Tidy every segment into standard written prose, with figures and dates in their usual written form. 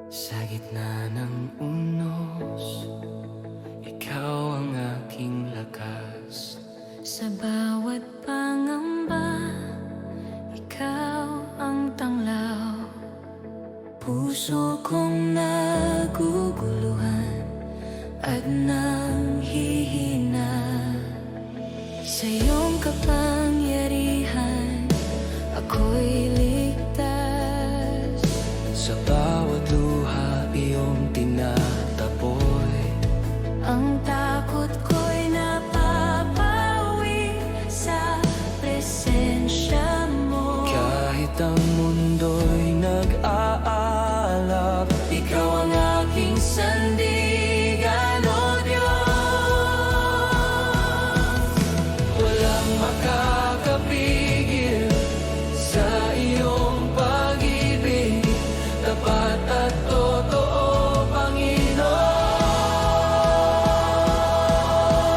Sa gitna ng unos, ikaw ang aking lakas. Sa bawat pangamba, ikaw ang tanglaw. Puso kong naguguluhan at nanghihina. Sa iyong kapangyarihan, ako'y ligtas. Sa bawat luha, iyong tinataboy. Ang takot ko'y napapawi sa presensya mo. Kahit ang mundo'y nag-aalab, Ikaw ang aking sandigan, O Diyos. walang makakapigil sa iyong pag-ibig. Tapat at totoo,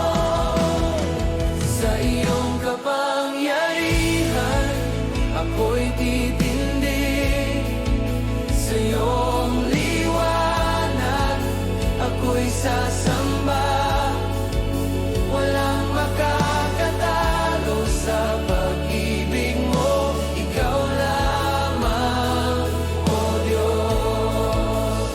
Panginoon. Sa iyong kapangyarihan, ako'y titindig. Sa iyong liwanag, ako'y sasamba. Walang makakatalo sa pag-ibig mo. Ikaw lamang, O Diyos.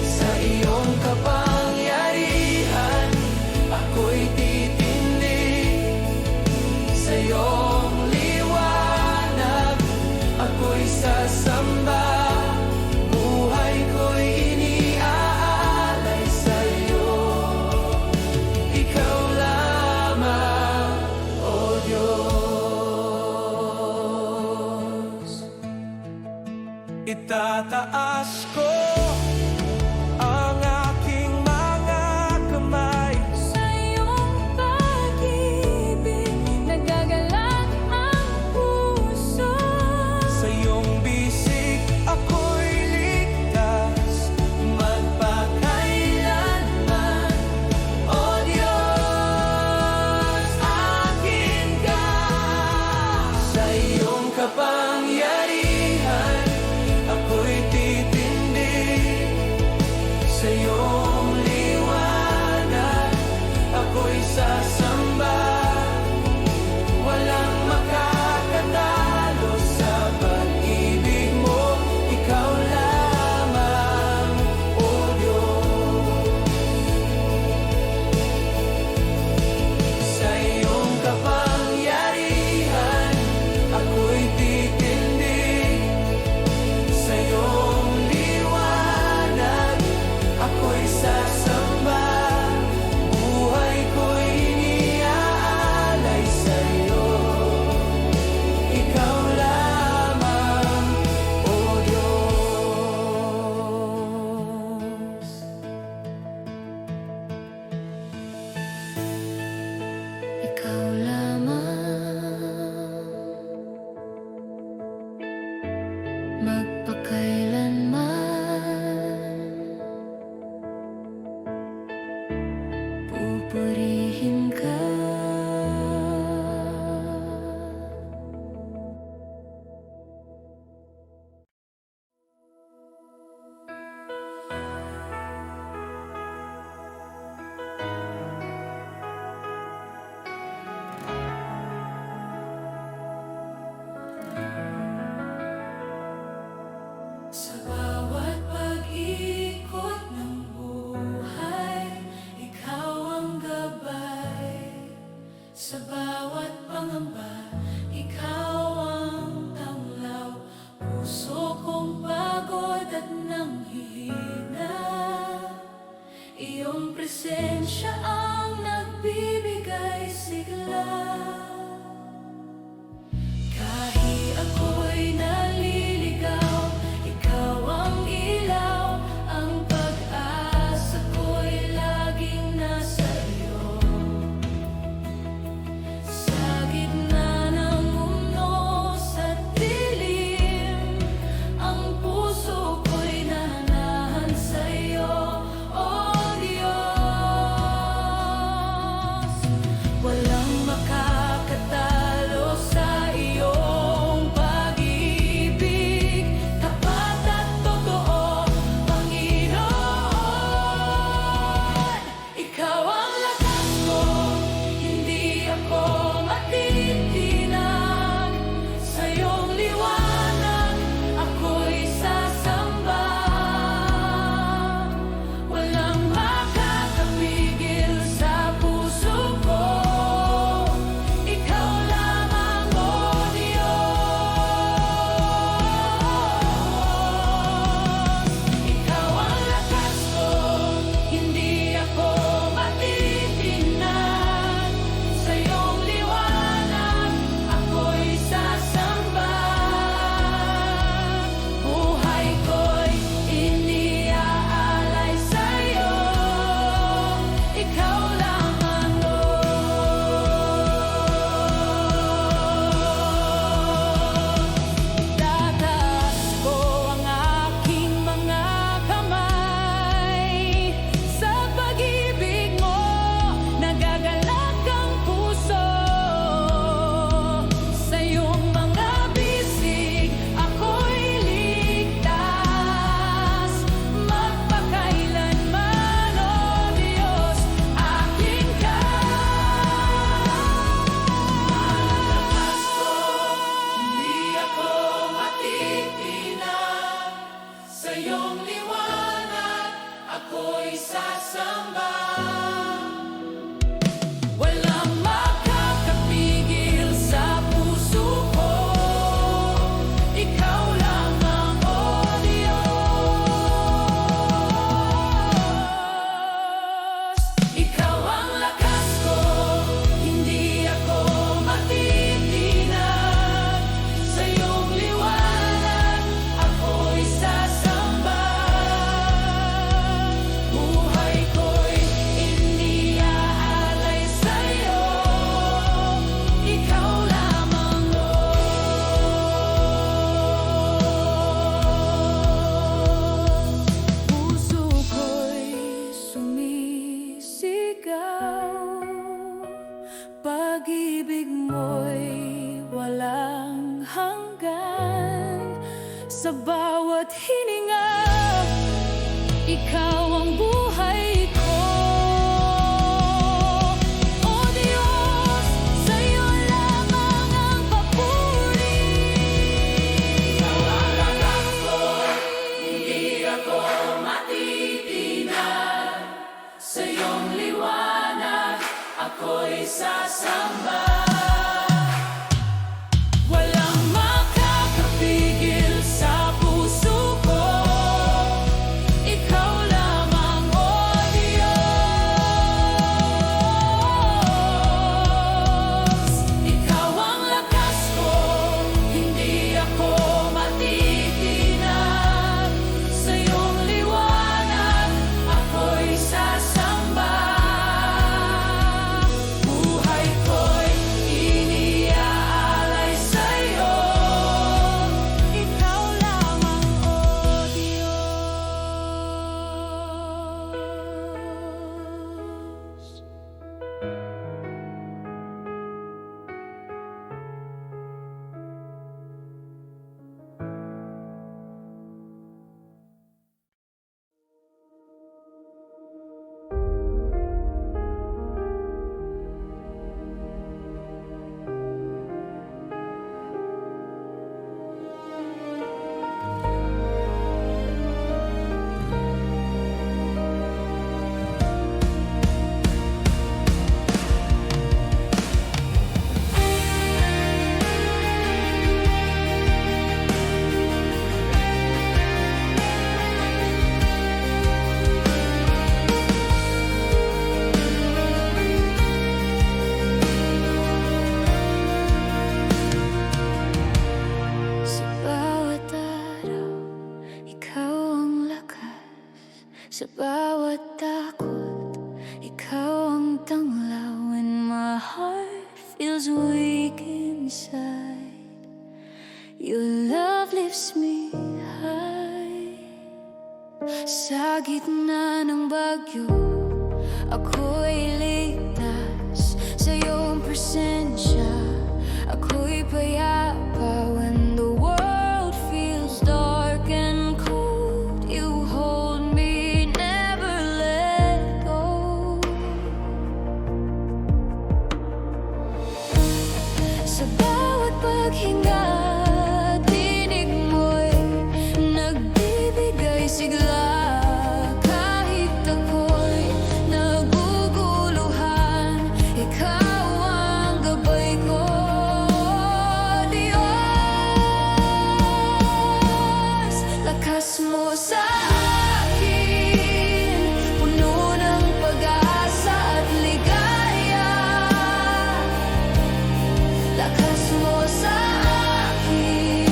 Sa iyong kapangyarihan, ako'y titindig. Sa iyong liwanag, ako'y sasamba. Buhay ko'y iniaalay sa iyo. Ikaw lamang, O Diyos. Itataas ko ang aking mga kamay. Sa iyong pag-ibig, nagagalak ang puso. Sa iyong bisig, ako'y ligtas. Magpakailanman, O Diyos, akin ka. Sa iyong kapangyarihan, ako'y titindig. Sa iyong liwanag, ako'y sasamba. Walang makakatalo sa pag-ibig mo. Ikaw lamang, O Diyos. Sa iyong kapangyarihan, ako'y titindig. Sa iyong liwanag, ako'y sasamba. Buhay ko'y iniaalay sa iyo. Ikaw lamang, O Diyos. Ikaw lamang, magpakailanman. Pupurihin ka. Sa bawat pag-ikot ng buhay, ikaw ang gabay. Sa bawat pangamba, ikaw ang tanglaw. Puso kong pagod at nanghihina, iyong presensya ang nagbibigay sigla. Kahit ako'y naliligaw, ikaw ang ilaw. Ang pag-asa ko'y laging nasa iyo. Sa gitna ng unos at dilim, ang puso ko'y nanahan sa iyo, O Diyos. Walang sa bawat hininga. Ikaw ang buhay ko. O Diyos, sa'yo lamang ang papuri. Ikaw ang lakas ko, hindi ako matitinag. Sa iyong liwanag, ako'y sasamba. Walang makakapigil sa puso ko. Ikaw lamang, O Diyos. Ikaw ang lakas ko, hindi ako matitinag. Sa iyong liwanag, ako'y sasamba. Buhay ko'y iniaalay sa'yo. Ikaw lamang, O Diyos. Sa bawat araw, ikaw ang lakas. Sa bawat takot, ikaw ang tanglaw. When my heart feels weak inside, your love lifts me high. Sa gitna ng bagyo, ako'y ligtas. Sa iyong presensya, ako'y payapa. When the world feels dark and cold, you hold me, never let go. Sa bawat paghinga, tinig mo'y nagbibigay sigla. Kahit ako'y naguguluhan, ikaw ang gabay ko. Diyos, lakas mo sa akin, puno ng pag-asa at ligaya. Lakas mo sa akin,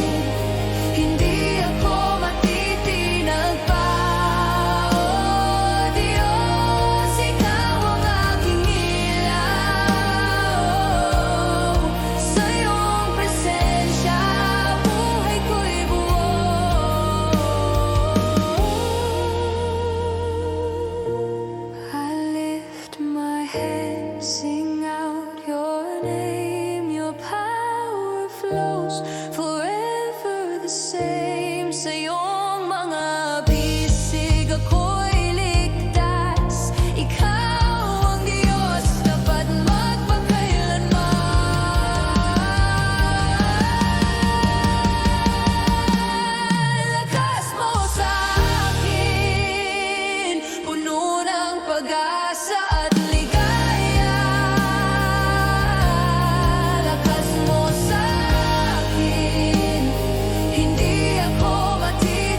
hindi ako matitinag pa. O Diyos, ikaw ang aking ilaw. Sa iyong presensya, buhay ko'y buo. I lift my hands, sing out your name. Your power flows forever the same. Sa iyong mga bisig, ako'y ligtas. Ikaw ang Diyos, dapat magpakailanman. Lakas mo sa akin, puno ng pag-asa at ligaya. Lakas mo sa akin, hindi ako matitinag.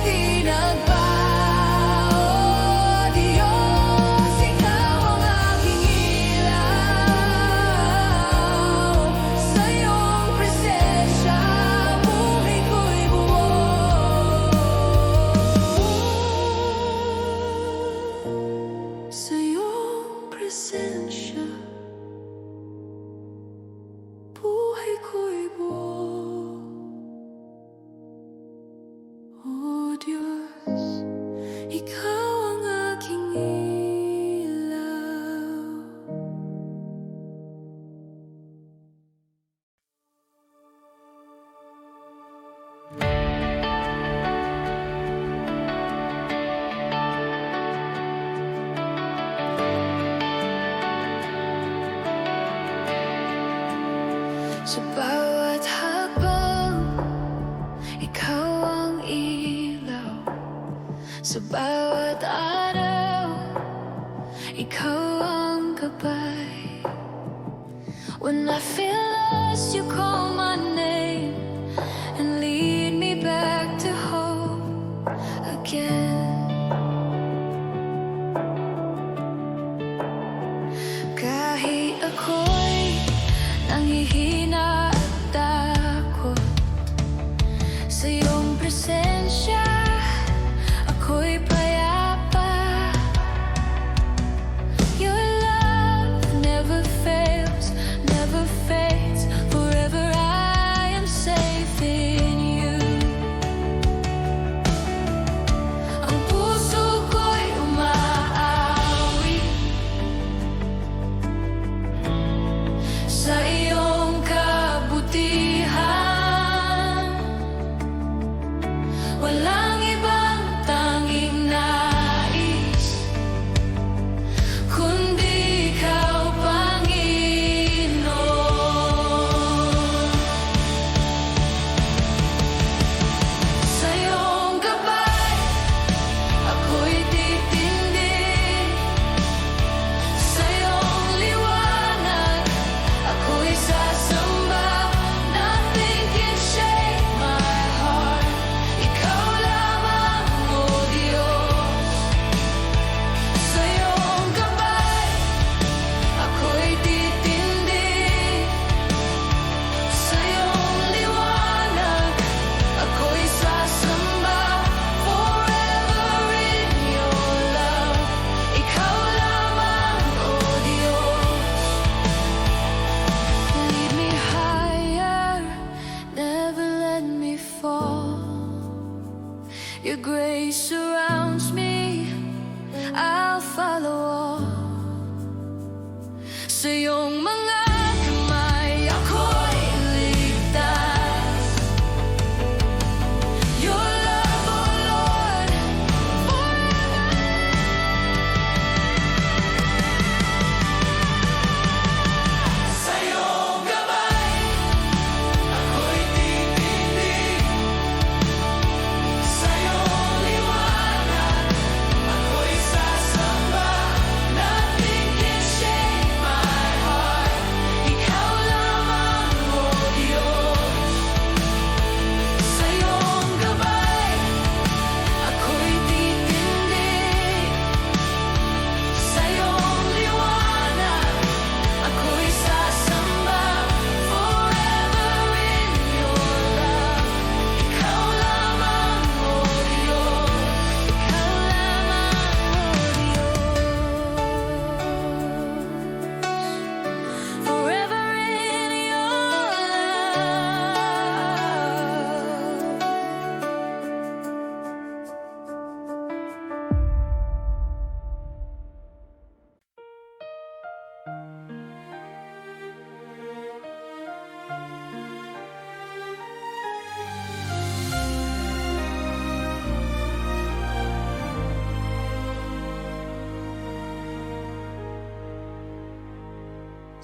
Sa bawat araw, ikaw ang gabay. When I feel lost, you call my name and lead me back to hope again. Kahit ako'y nanghihina at takot, sa iyong presensya ako'y payapa. Your love never fails, never fades. Forever I am safe in you. Ang puso ko'y umaawi sa iyong kabutihan. Walang ibang tanging nais kundi ikaw, Panginoon. Sa iyong gabay, ako'y titindig. Sa iyong liwanag, ako'y sasamba. Nothing can shake my heart. Ikaw lamang, O Diyos. Sa iyong gabay, ako'y titindig. Sa iyong liwanag, ako'y sasamba. Forever in your love. Ikaw lamang, O Diyos. Lead me higher, never let me fall. Your grace surrounds me, I'll follow all. Sa iyong mga kamay ako'y ligtas. Your love, O Lord, forever. Sa iyong gabay, ako'y titindig. Sa iyong liwanag, ako'y sasamba. Nothing can shake my heart. Ikaw lamang, O Diyos. Sa iyong gabay, ako'y titindig. Sa iyong liwanag, ako'y sasamba. Forever in your love. Ikaw lamang, O Diyos. Ikaw lamang, O Diyos. Forever in your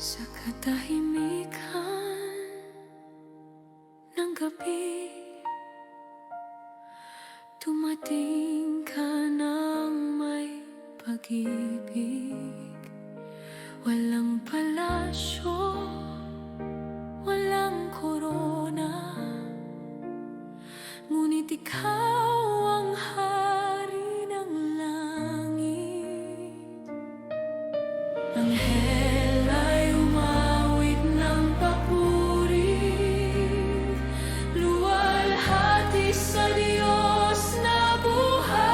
Sa katahimikan ng gabi, tumating ka ng may pag-ibig. Walang palasyo, walang korona, ngunit ikaw ang hari ng langit. Anghel ay umawit ng papuri, luwalhati sa Diyos na buhay.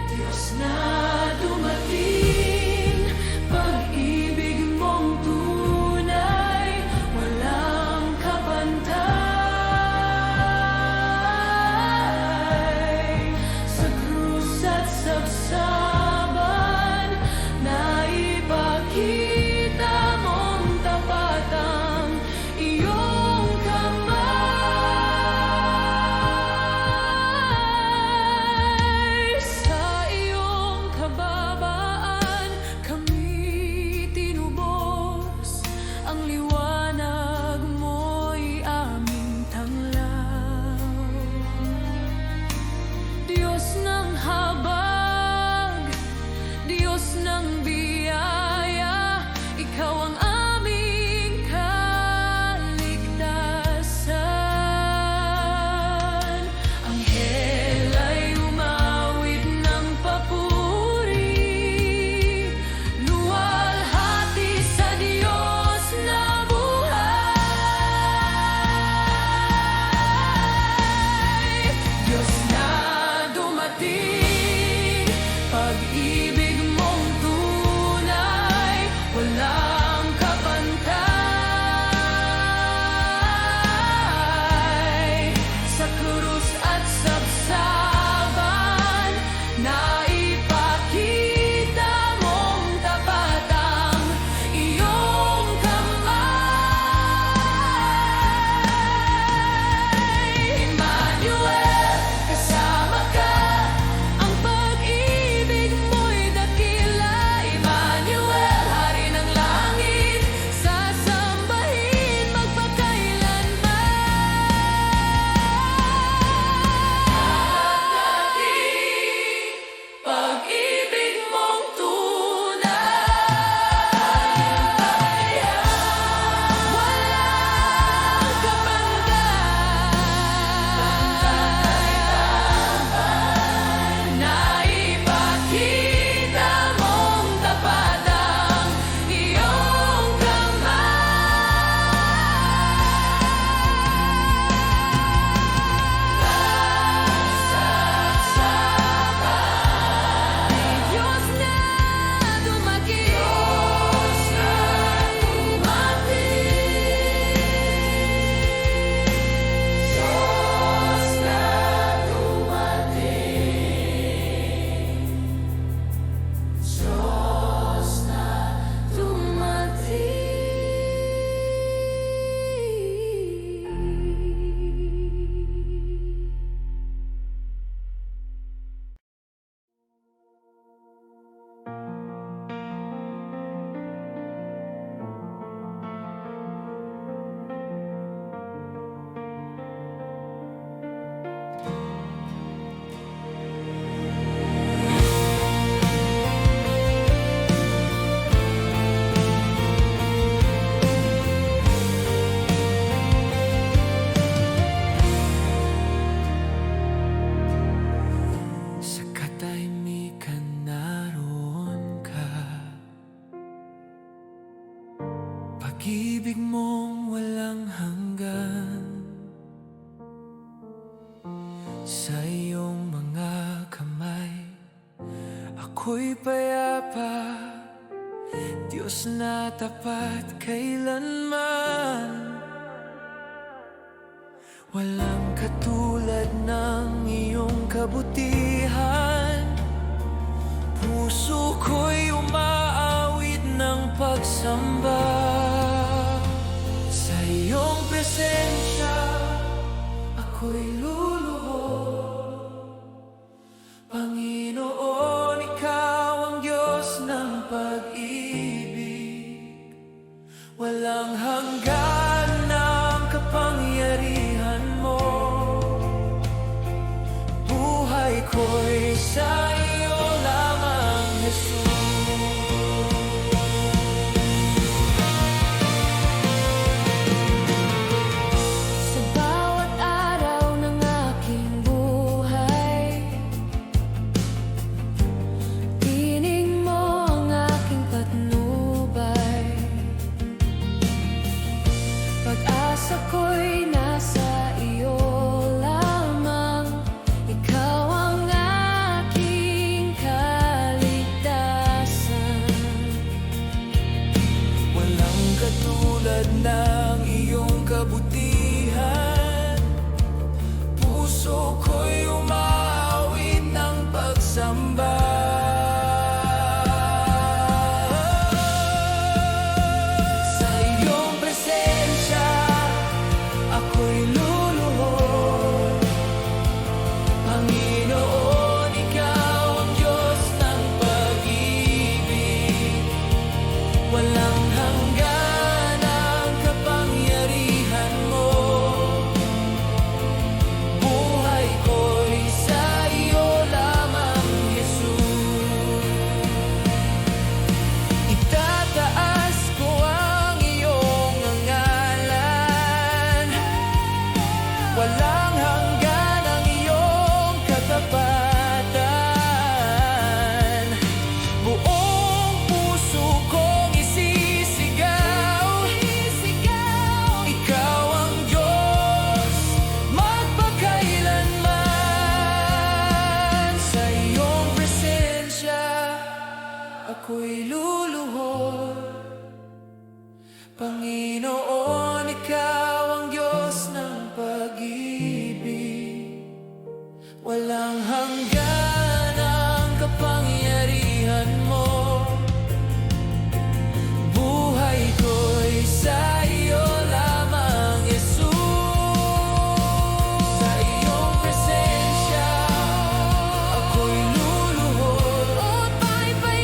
Diyos na dumating, pag-ibig mong tunay, walang kaba. Sa iyong mga kamay ako'y payapa, Diyos na tapat kailanman. Walang katulad ng iyong kabutihan. Puso ko'y umaawit ng pagsamba. Sa iyong presensya ako'y luluhod. Panginoon, ikaw ang Diyos ng pag-ibig. Walang hanggan ng kapangyarihan mo. Buhay ko'y sa iyo lamang, Jesus. Sa bawat araw ng aking buhay, tinig mo ang aking patnubay. Pag-asa ko'y nasa iyo lamang, ikaw ang aking kaligtasan. Walang katulad ng iyong kabutihan. Puso ko'y umaawit ng pagsamba. Sa iyong presensya ako'y luluhod. Panginoon, ikaw ang Diyos ng pag-ibig. Walang hanggan ang kapangyarihan mo. Buhay ko'y sa iyo lamang, Jesus. Itataas ko ang iyong ngalan. Walang hanggan ang iyong katapatan. Buong puso kong isisigaw, ikaw ang Diyos magpakailanman. Sa iyong presensya ako'y luluhod. Panginoon, ikaw ang Diyos ng pag-ibig. Walang hanggan ang kapangyarihan mo. Buhay ko'y sa iyo lamang, Jesus. Sa iyong presensya ako'y luluhod. Panginoon,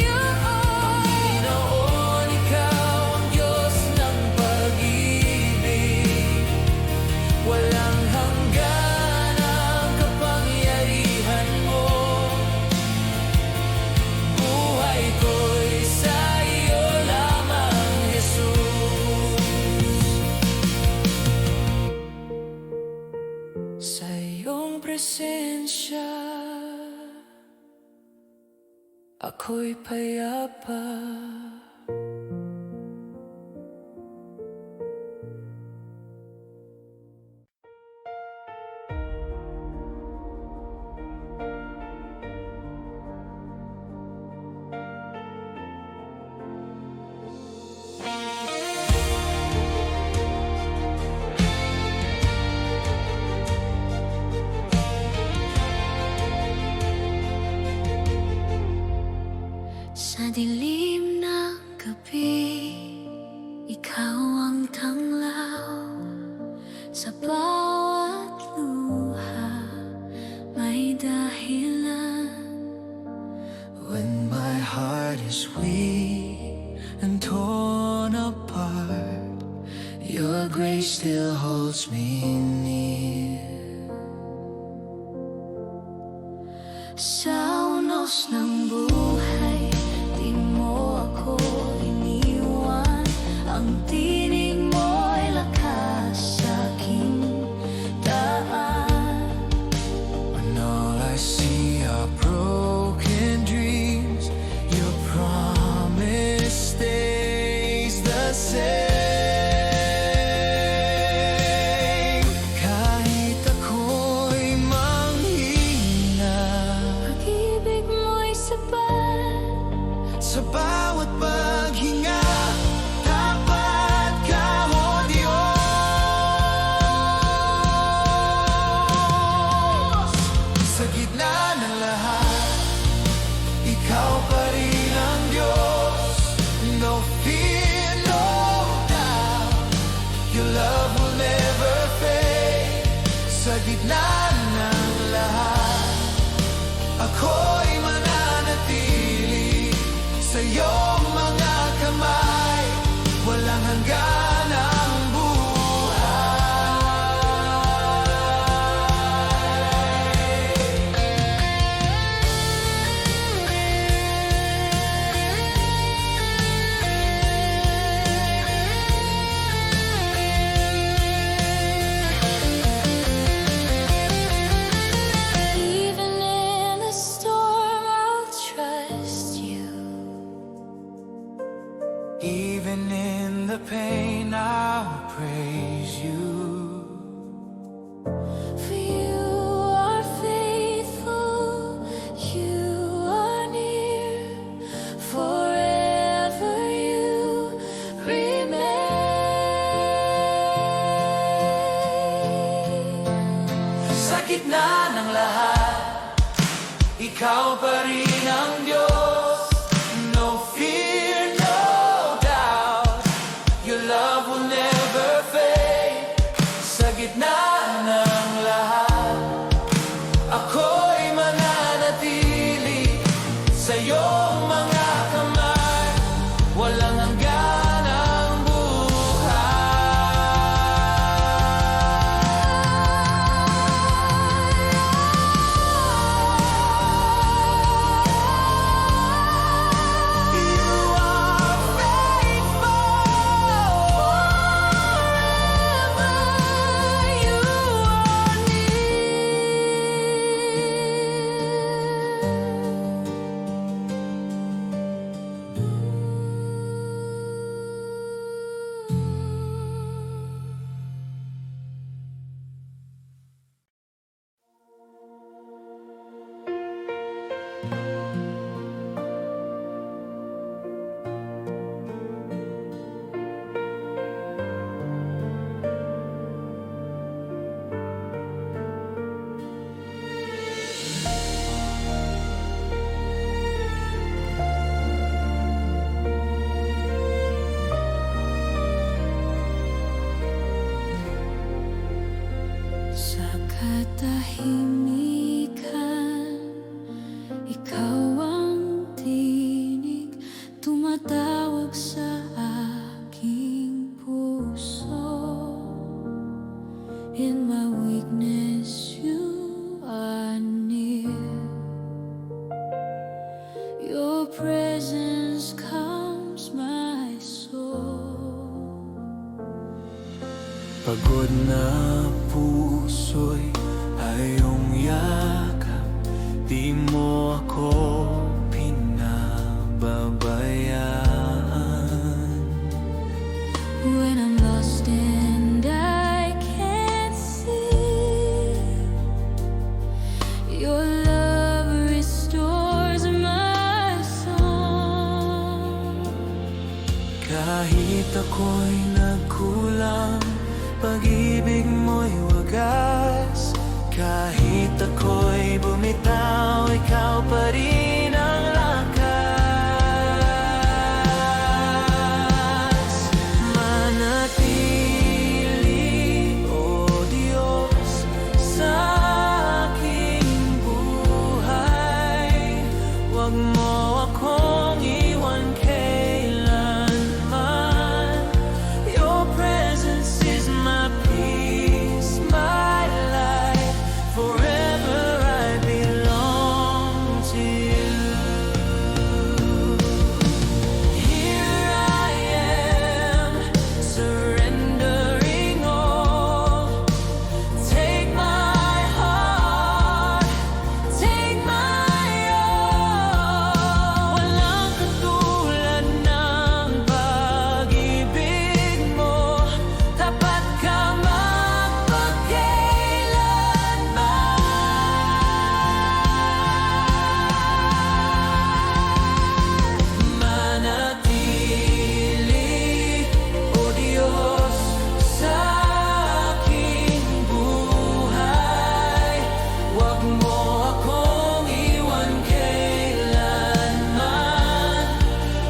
ikaw ang Diyos ng pag-ibig. Walang hanggan ang kapangyarihan mo. Buhay ko'y sa iyo lamang, Jesus. Sa iyong presensya ako'y payapa. Sa dilim ng gabi, ikaw ang tanglaw. Sa bawat luha may dahilan. When my heart is weak and torn apart, your grace still holds me near. Sa unos ng buhay, di mo ako iniwan. Ang tinig mo'y lakas sa aking daan. When all I see are broken dreams, your promise stays the same. Kahit ako'y manghirap gitna ng lahat, ikaw pa rin ang Diyos. No fear, no doubt, your love will never fade. Sa gitna ng lahat, ako'y mananatili sa iyong mga kamay. Walang hanggan ang Sa katahimikan, ikaw ang tinig, tumatawag sa aking puso. In my weakness, you are near. Your presence calms my soul. pagod na puso'y ayong yakap, di mo ako pinababayaan. When I'm lost and I can't see, your love restores my song. Kahit ako'y nagkulang, pag-ibig mo'y wagas. Kahit ako'y bumitaw, ikaw pa rin ang lakas. Manatili, O Diyos, sa aking buhay. Huwag mo akong iwan kailanman. Your presence is my peace, my life. Forever I belong to you. Here I am, surrendering all. Take my heart, take my all. Walang katulad ng pag-ibig mo. Tapat ka magpakailanman. Manatili, O Diyos, sa aking buhay. Huwag mo akong iwan kailanman.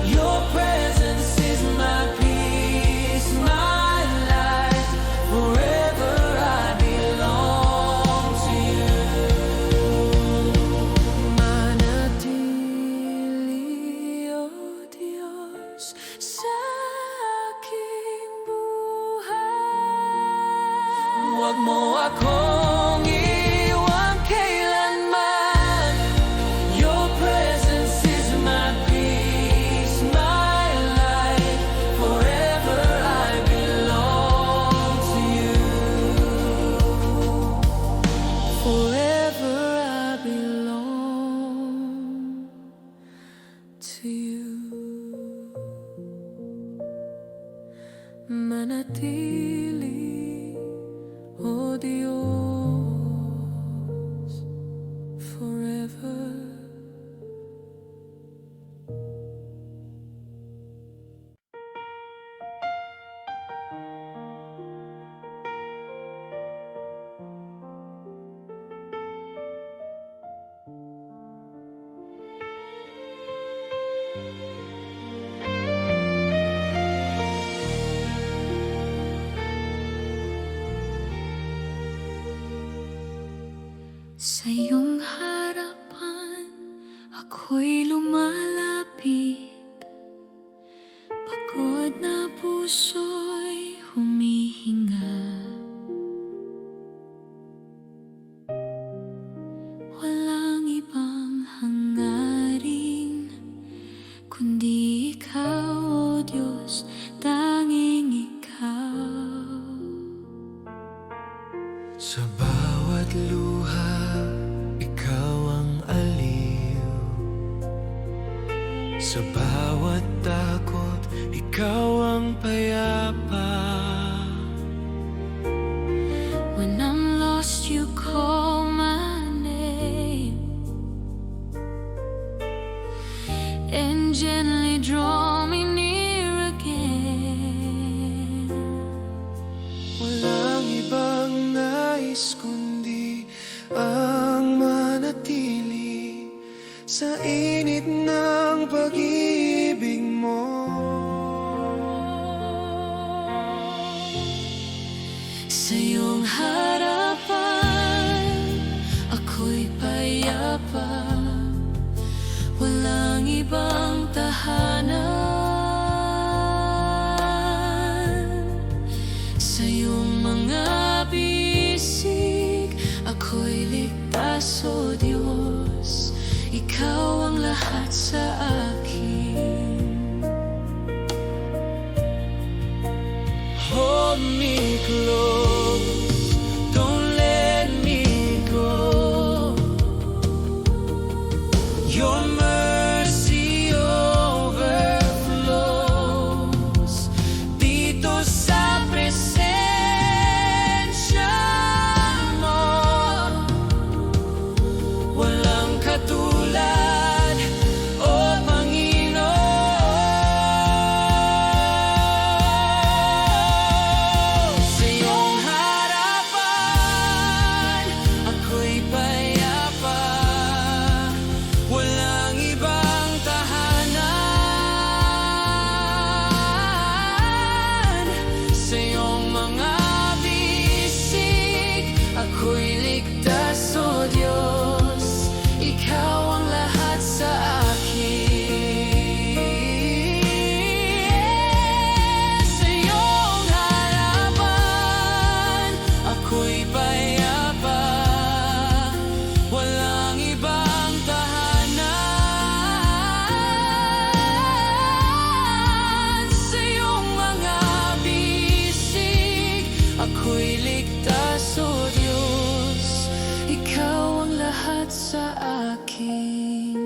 Your presence is my peace, my life. Forever I belong to you. Manatili, O Diyos, sa aking buhay. Huwag mo akong iwan kailanman. Your presence is my peace, my life. Forever I belong to you. Forever I belong to you. Manatili, O Diyos, forever. Sa iyong harapan, ako'y lumalapit. Pagod na puso'y humihinga. Walang ibang hangarin, kundi ikaw, O Diyos, tanging ikaw. Sa bawat luha, ikaw ang aliw. Sa bawat takot, ikaw ang payapa. When I'm lost, you call my name and gently draw me near again. Walang ibang nais kundi ang manatili sa init ng pag-ibig mo. Sa iyong harapan, ako'y payapa. Walang ibang tahanan. Sa iyong mga bisig, ako'y ligtas, O Diyos. Ikaw ang lahat sa akin. Hold me close, don't let me go. Your mercy overflows dito sa presensya mo. Walang katulad, O Panginoon. Sa iyong harapan, ako'y payapa. Walang ibang tahanan. Sa iyong mga bisig, ako'y ligtas, O Diyos. Ikaw ang lahat sa akin. Sa iyong harapan, ako'y payapa. Walang ibang tahanan. Sa iyong mga bisig, ako'y ligtas, O Diyos. Ikaw ang lahat sa akin.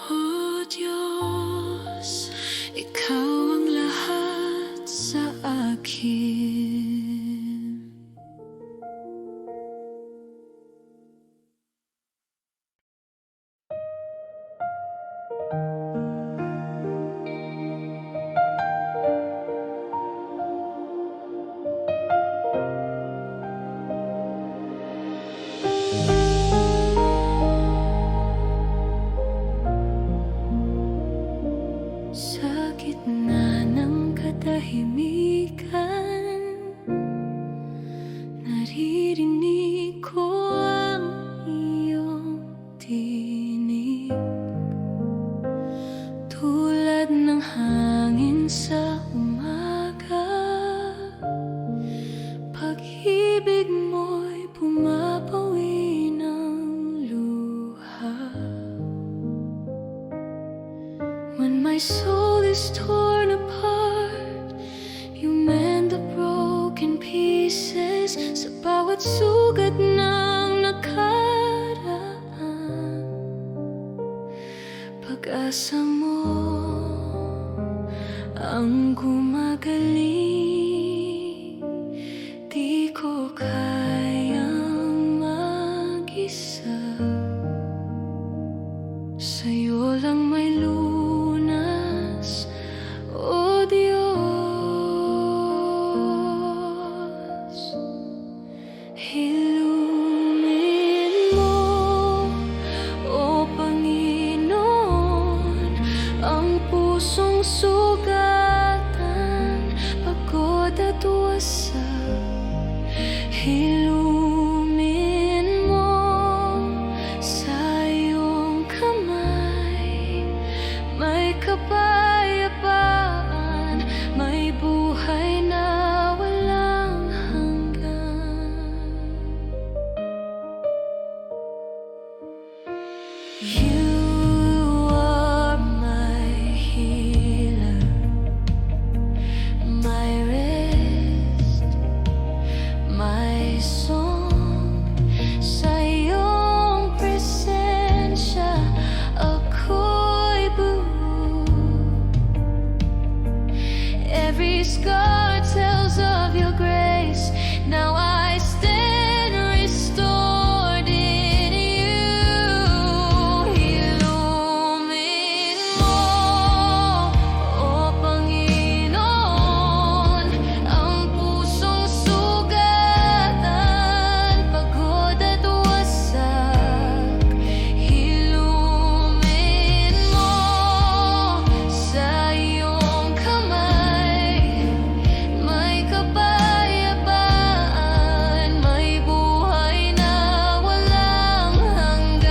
O Diyos, ikaw ang lahat sa akin. Sa gitna ng katahimikan, naririnig ko ang iyong tinig. Tulad ng hangin sa umaga, pag-ibig mo'y pumapawi ng luha. When my soul is torn apart, you mend the broken pieces. Sa bawat sugat ng nakaraan, pag-asa mo ang gumagaling. Di ko kayang mag-isa. Sa'yo lang may lunas, O Diyos. Ilumin mo, O Panginoon, ang pusong sugatan, pagod at wasak. Hilumin mo sa iyong kamay, may kapayapaan, may buhay na walang hanggan. You are my healer, my rest, my song. Sa iyong presensya ako'y buo. Every scar tells of your grace. Now I stand restored in you. Ilumin mo, O Panginoon, ang pusong sugatan, pagod at wasak. Ilumin mo sa iyong kamay, may kapayapaan, may buhay na walang hanggan.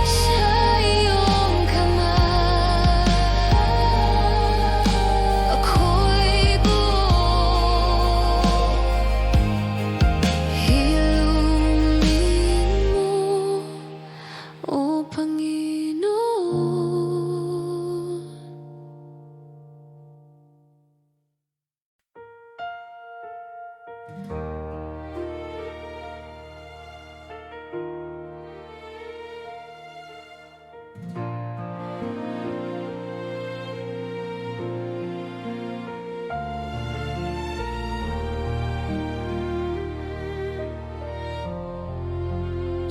Sa iyong kamay, ako'y buo. Ilumin mo, O Panginoon.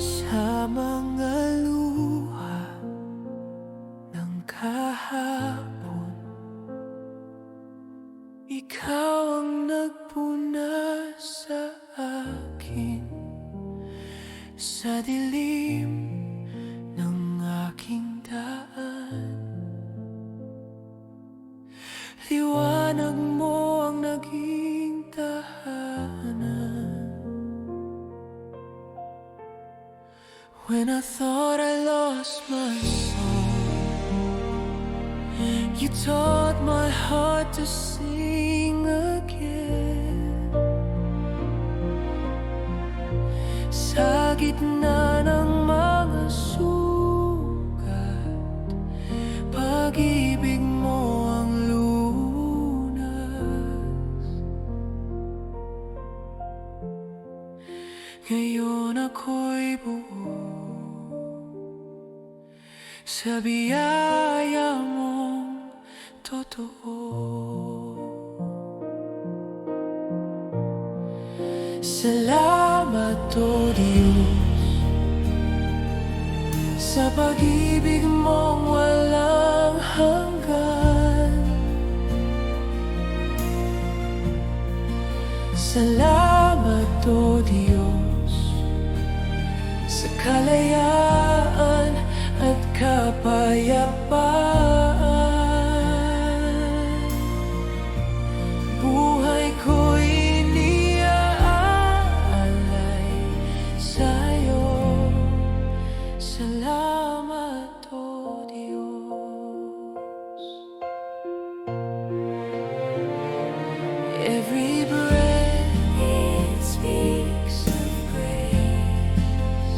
Sa mga luha ng kahapon, ikaw ang nagpuna sa akin. Sa dilim ng aking daan, liwanag mo ang naging tahanan. When I thought I lost my soul, you taught my heart to sing again. Sa gitna ng mga sugat, pag-ibig mo ang lunas. Ngayon ako'y buo sa biyaya mong totoo. Salamat, O Diyos, sa pag-ibig mong walang hanggan. Salamat, O Diyos, sa kalayaan at kapayapaan. Buhay ko'y iniaalay sa'yo. Salamat, O Diyos. Every breath it speaks of grace.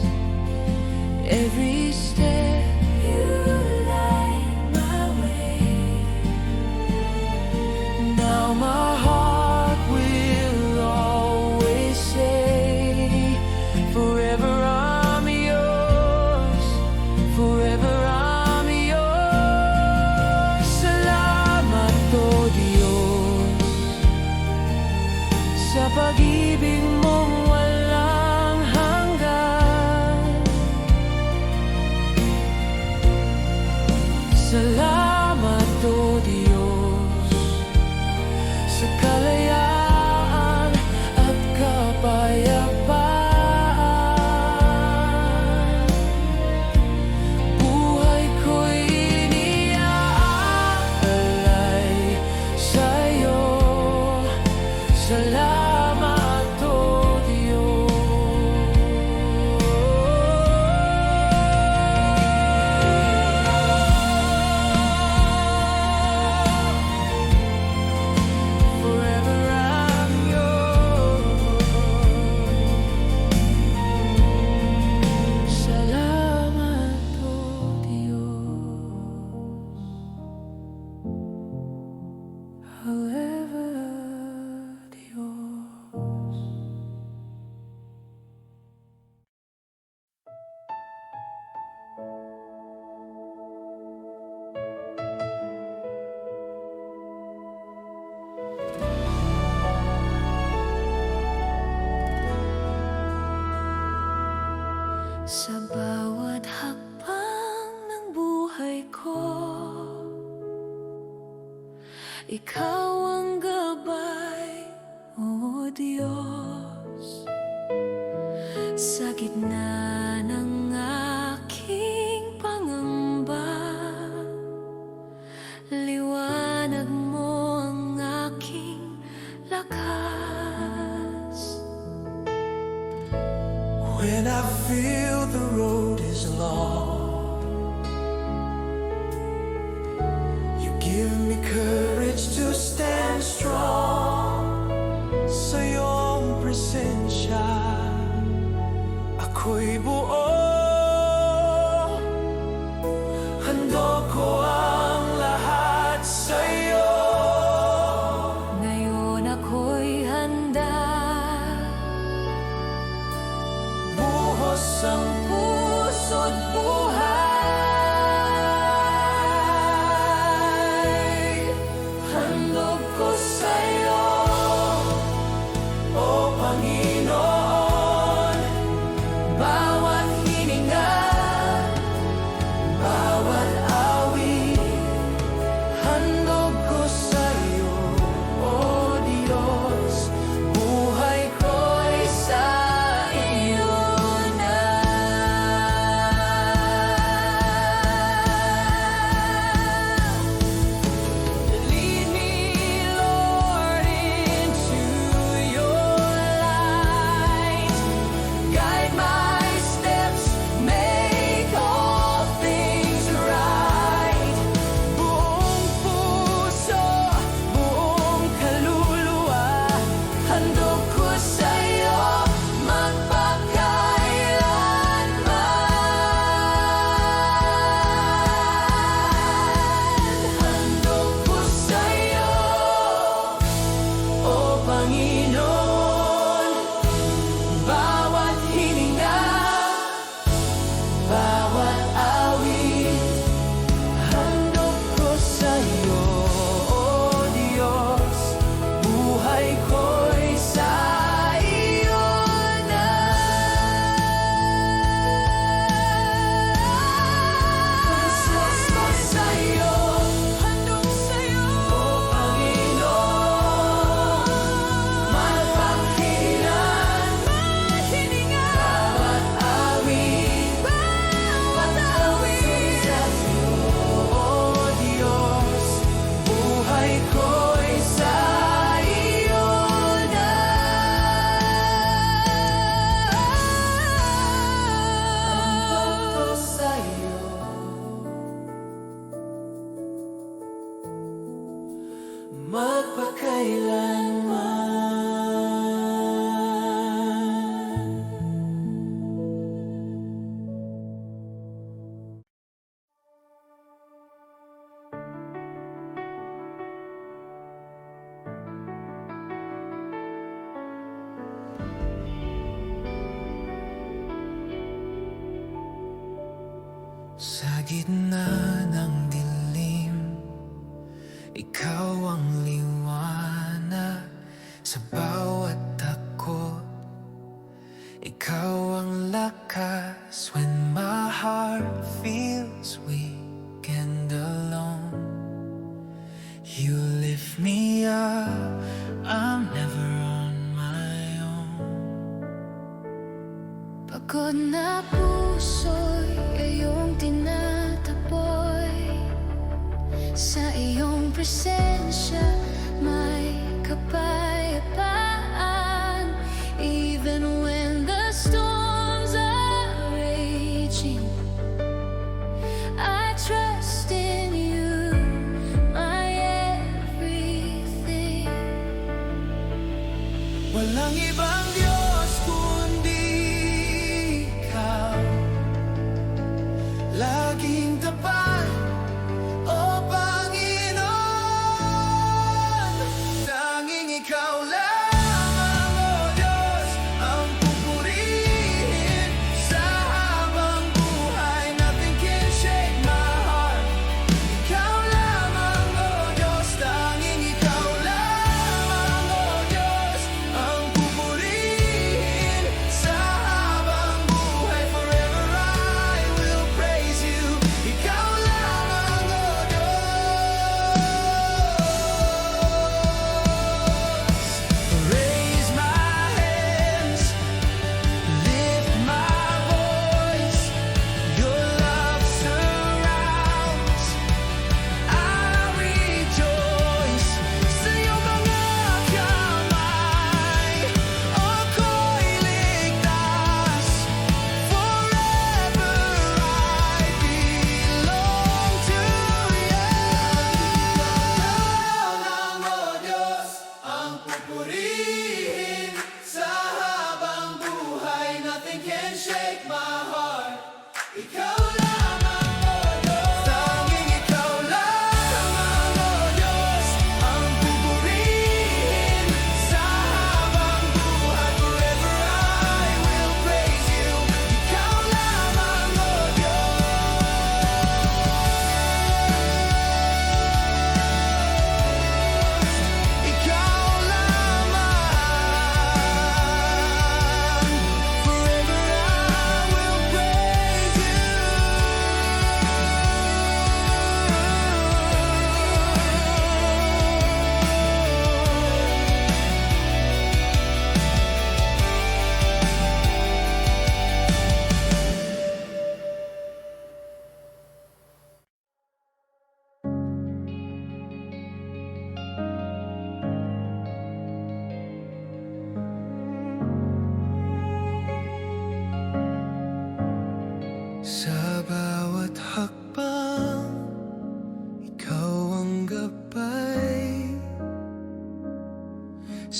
Every step you light Sa bawat hakbang ng buhay ko, Ikaw ang gabay, O Diyos. Sa gitna ng aking pangamba, liwanag mo ang aking lakas. When I feel the road is long, you give me courage to stand strong. Sa iyong presensya, ako'y buo. Handog ko ang lahat sa iyo. Ngayon ako'y handa, Buhos ang puso't buhay. Handog ko sa iyo, O Panginoon. Bawat hininga, bawat awit, handog ko sa iyo, O Diyos. Buhay ko'y sa iyo na. Lead me, Lord, into your light. Guide my steps, make all things right. Buong puso, buong kaluluwa, handog ko sa iyo magpakailanman. Handog ko sa iyo, O Panginoon. Bawat hininga, bawat awit, handog ko sa iyo, O Diyos. Buhay ko'y sa iyo na. Pusos ko sa iyo, handog sa iyo, O Panginoon. Magpakailan, bawat awit, sa iyo, O Diyos. Buhay ko'y sa iyo na. Handog ko sa iyo, magpakailanman. Sa gitna ng dilim, ikaw ang liwanag. Sa bawat takot, ikaw ang lakas. When my heart feels weak and alone, you lift me up, I'm never on my own. pagod na puso'y iyong tinataboy. Sa iyong presensya may kapayapaan. Even when the storms are raging, I trust in you, my everything. Walang ibang Diyos kundi ikaw. Laging tapat, O Panginoon. Tanging ikaw lamang, O Diyos, ang pupurihin sa habang buhay. Nothing can shake my heart. Ikaw lamang, O Diyos, tanging ikaw lamang, O Diyos, ang pupurihin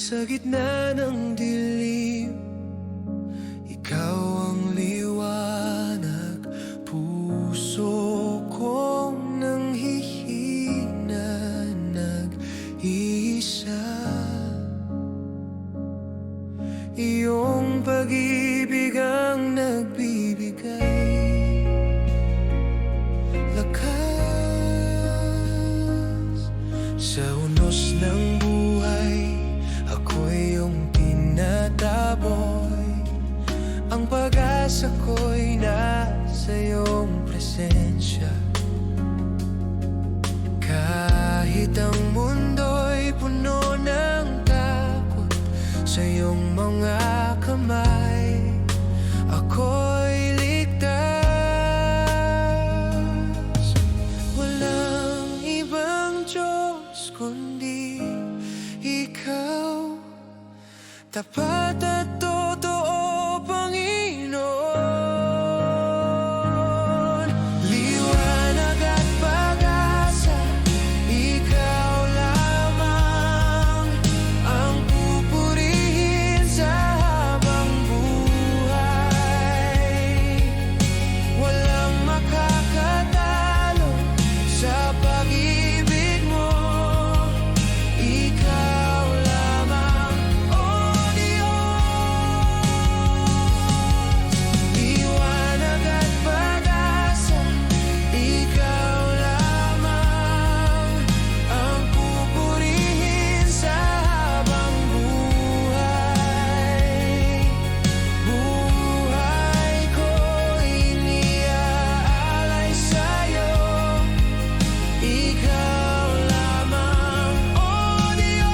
Sa gitna ng dilim, ikaw ang liwanag. Puso kong nanghihina, nag-iisa. Iyong pag-ibig ang nagbibigay lakas sa unos ng buhay. Ako'y iyong tinataboy. Ang pag-asa ko'y nasa iyong presensya. Kahit ang mundo'y puno ng takot, sa iyong mga kamay ako'y ligtas. Walang ibang Diyos kundi ikaw, tapat at totoo, Panginoon. Liwanag at pag-asa, ikaw lamang ang pupurihin sa habang buhay. Walang makakatalo sa pag-ibig mo. Ikaw lamang, oh Diyos. Liwanag at pag-asa, ikaw lamang ang pupurihin sa habang buhay. Buhay ko'y iniaalay sa'yo. Ikaw lamang, oh Diyos.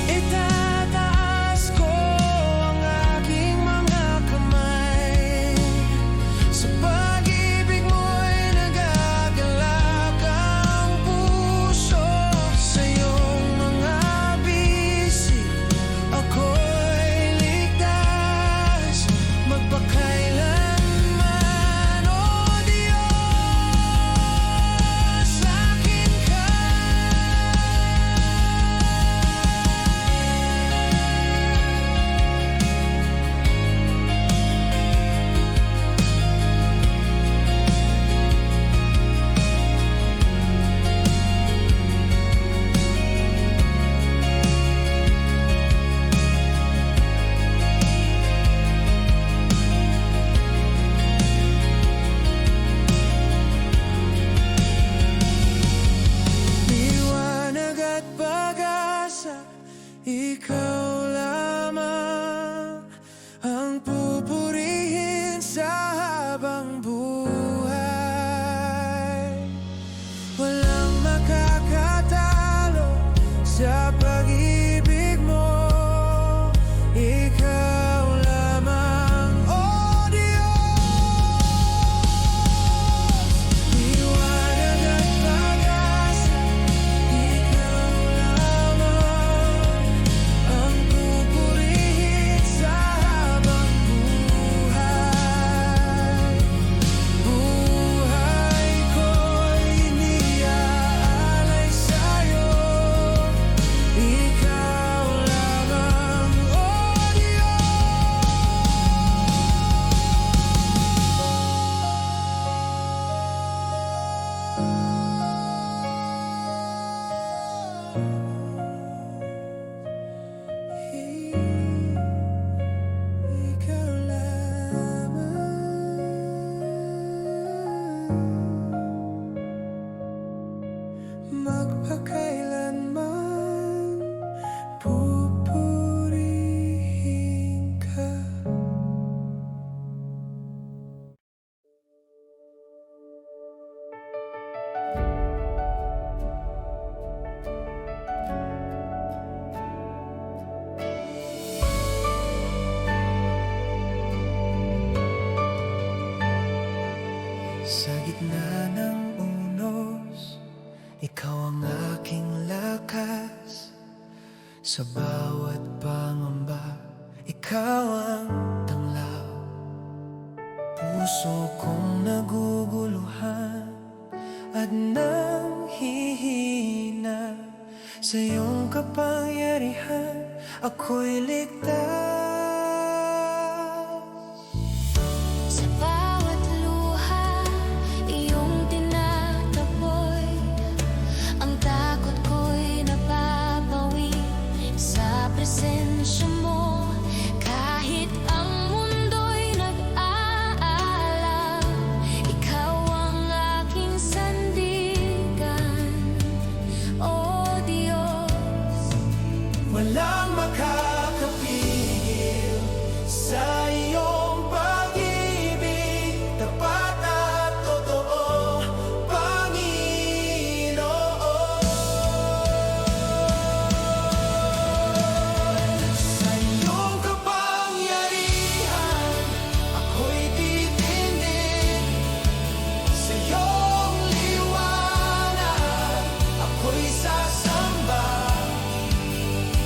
Itataas ko ang aking mga kamay. Sa pag-ibig mo'y nagagalak ang puso. Sa iyong mga bisig ako'y ligtas magpakailanman, oh Diyos. Akin ka. Liwanag at pag-asa, ikaw lamang ang pupurihin sa habang buhay. Walang makakatalo sa pag-ibig mo. Ikaw lamang, oh Diyos. Liwanag at pag-asa, ikaw lamang ang pupurihin sa habang buhay. Buhay ko'y iniaalay sa'yo. Ikaw lamang, oh Ikaw lamang magpakailanman pupurihin ka. Sa gitna ng unos, ikaw ang aking lakas. Sa bawat pangamba, ikaw ang tanglaw. Puso kong naguguluhan at nanghihina, Sa iyong kapangyarihan, ako'y ligtas. Sa bawat luha, iyong tinataboy. Ang takot ko'y napapawi sa presensya mo. Kahit ang mundo'y nag-aalam, ikaw ang aking sandigan, O Diyos. Walang makakapigil sa iyong pag-ibig, tapat at totoo, Panginoon. Sa iyong kapangyarihan, ako'y titindig. Sa iyong liwanag, ako'y sasamba.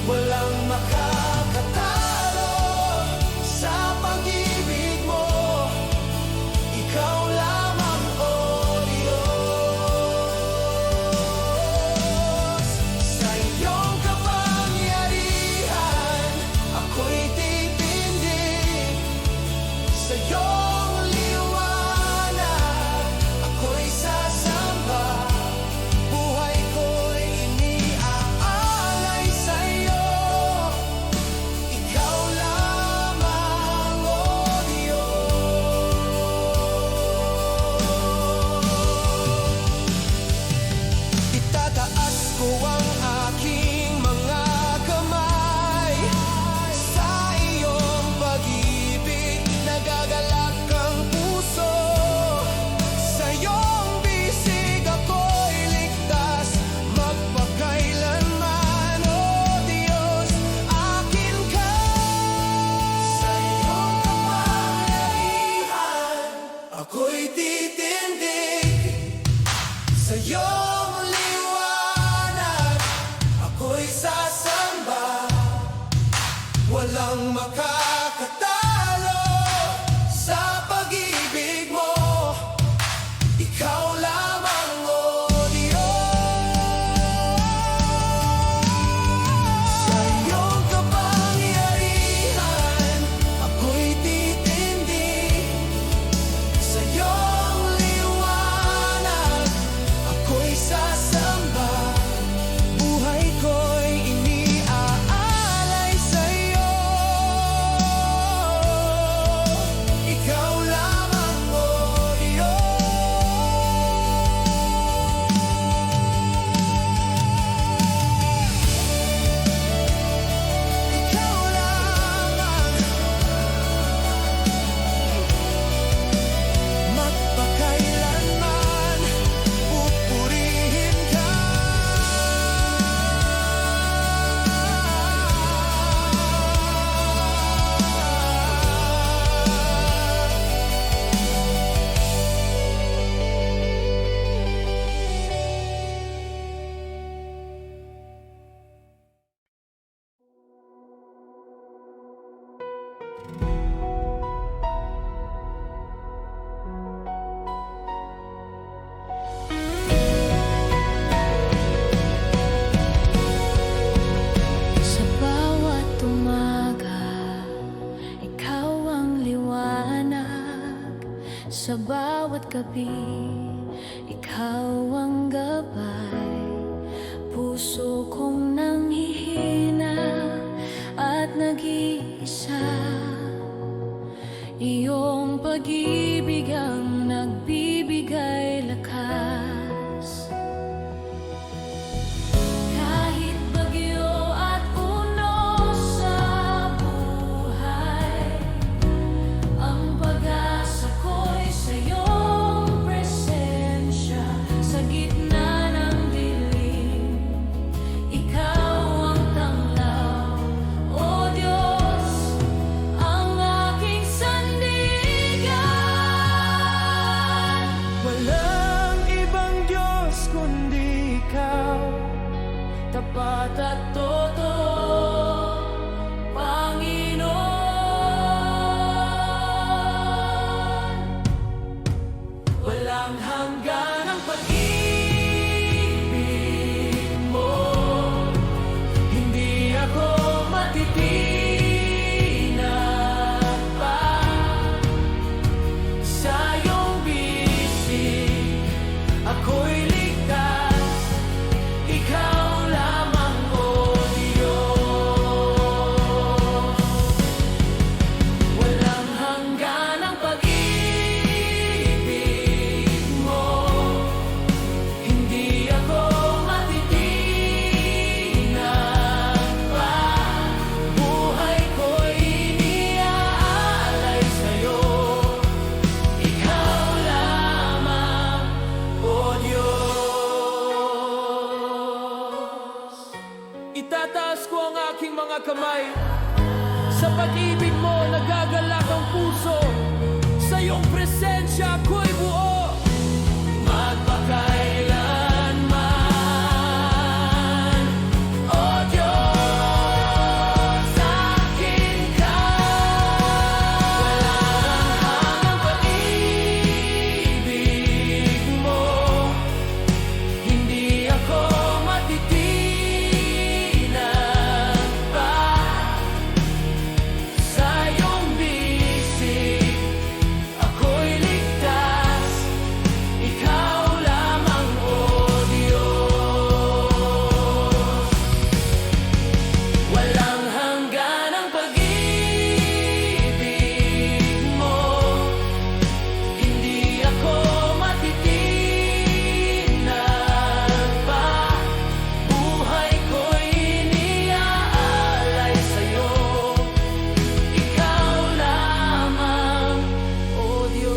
Walang makakatalo sa pag-ibig mo. Ikaw lamang, O Diyos. Sa iyong kapangyarihan, ako'y titindig. Sa iyong liwanag, ako'y sasamba. Buhay ko'y iniaalay sa'yo. Ikaw lamang, O Diyos. Itataas ko ang aking mga kamay sa iyong pag-ibig. Nagagalak ang puso. Sa iyong bisig ako'y ligtas magpakailanman, O Diyos, akin ka. Sa iyong kapangyarihan, ako'y titindig. Sa iyong liwanag, ako'y sasamba. Walang makakatalo sa pag-ibig mo. Ikaw lamang, O Diyos. Sa iyong kapangyarihan, ako'y titindig. Sa iyong liwanag, ako'y sasamba. Buhay ko'y iniaalay sa'yo. Ikaw lamang, O Diyos. Ikaw lamang, magpakailanman, pupurihin ka. Sa bawat umaga, ikaw ang liwanag. Sa bawat gabi, ikaw ang gabay. Puso kong nanghihina at nag-iisa. Iyong pag-ibig ang nagbibigay lakas. Kahit bagyo at unos sa buhay, ang pag-asa ko'y sa iyong presensya. Sa gitna ng dilim, ikaw ang tanglaw, O Diyos, ang aking sandigan. mga kamay. Sa pag-ibig mo, nagagalak ang puso. Sa iyong presensya, ako'y buo. Magpakailanman, O Diyos, akin ka. Walang hanggang pag-ibig mo. Hindi ako matitinag pa sa iyong bisig. Ako'y ligtas, ikaw lamang, O Diyos. Walang hanggan ang pag-ibig mo. Hindi ako matitinag pa. Buhay ko'y iniaalay sa'yo. Ikaw lamang, O Diyos.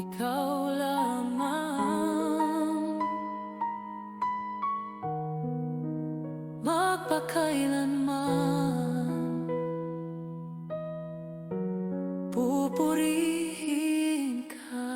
Ikaw lamang. Magpakailanman pupurihin ka.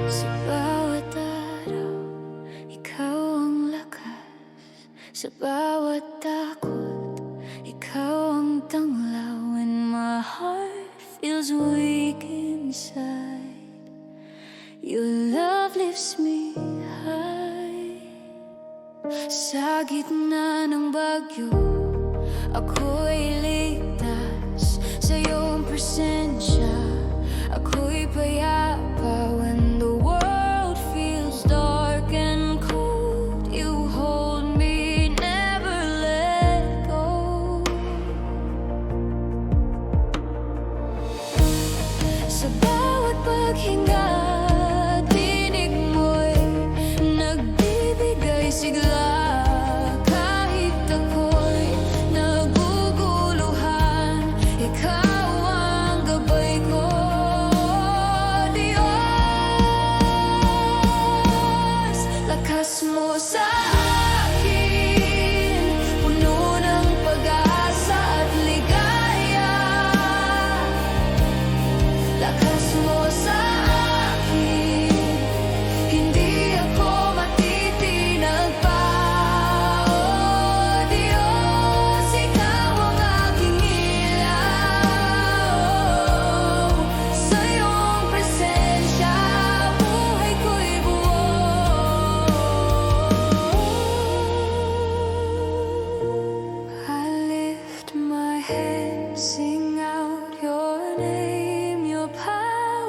Sa bawat araw, ikaw ang lakas. Sa bawat takot, ikaw ang tanglaw. When my heart feels weak inside, your love lifts me high. Sa gitna ng bagyo, ako'y ligtas. Sa iyong presensya, ako'y payapa. When the world feels dark and cold, you hold me, never let go. Sa bawat paghinga, tinig mo'y nagbibigay sigla. Kahit ako'y naguguluhan, ikaw ang gabay ko. Diyos, lakas mo sa akin, puno ng pag-asa at ligaya. Lakas mo sa akin, hindi ako matitinag pa. O Diyos, ikaw ang aking ilaw. Sa iyong presensya, buhay ko'y buo. I lift my hands, sing out your name, your power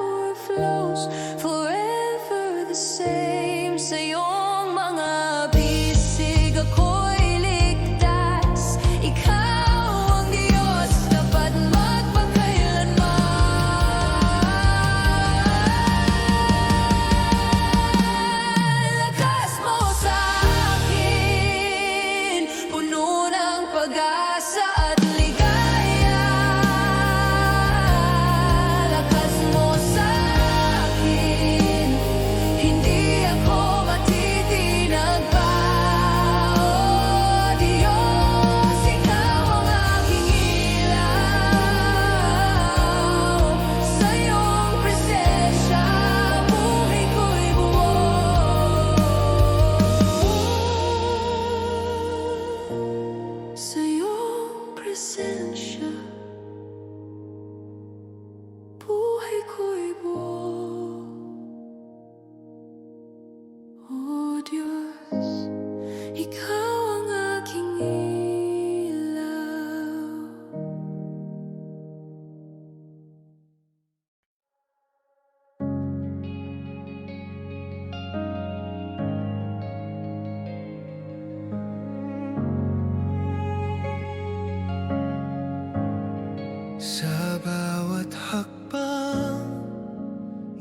hakbang,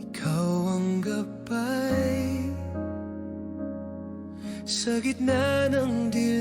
ikaw ang gabay. Sa gitna ng dilim